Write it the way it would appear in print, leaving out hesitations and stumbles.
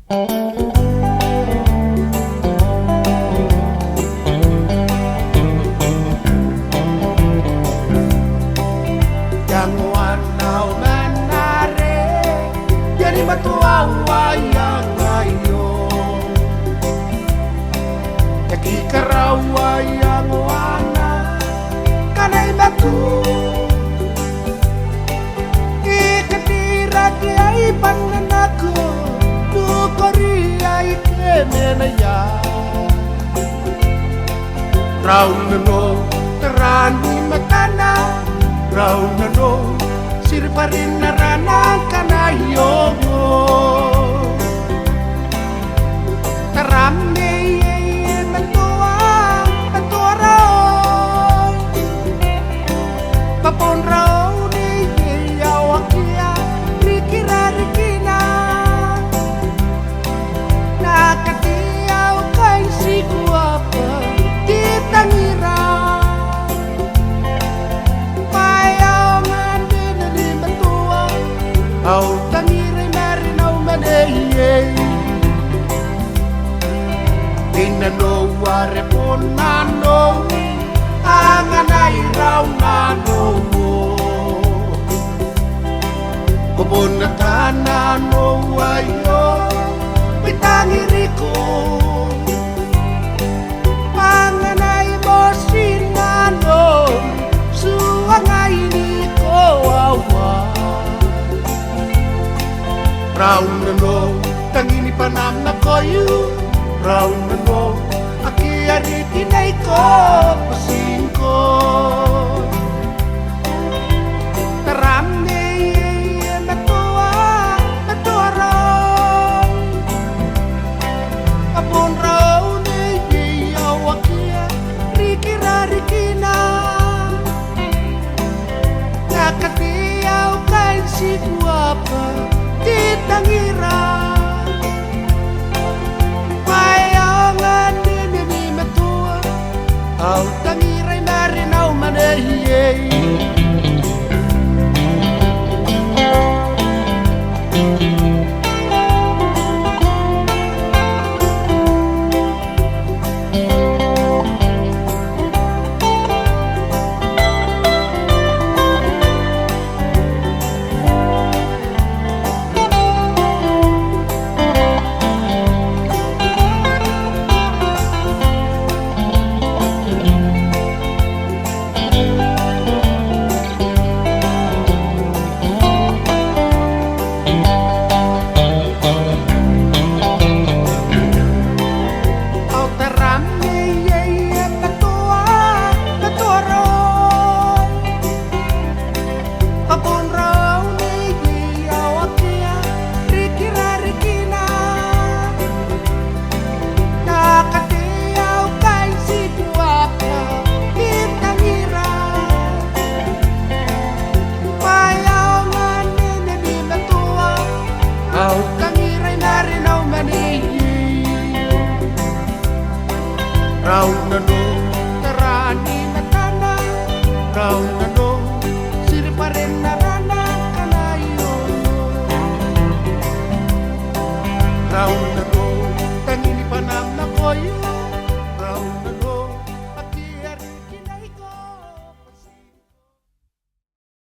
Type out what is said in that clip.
Jangan kau menarik jadi betua wayang ayo jadi kerau wayang wana kanai batu iketira kiai pananaku du korea ikemenaya rau neno terani matana rau nano sirparin narana kanayo terame mentua rau papon rau ni yawakia rikira rikina nakatiau kai si kuapa ditangira au tangire mari nau manei Ina no ware ponano anganai rau nano Kobona tana no wayo pitangiriko anganai bosinano suangai niko awa Rau nano tangini panam na koyu Rau nano aki ariti nai ko pasingko Terame natua rau Apun rau ni awakia rikira rikina Nakatiau kain si guapa ditangira bayangan ini metua au tangirai mari nau manei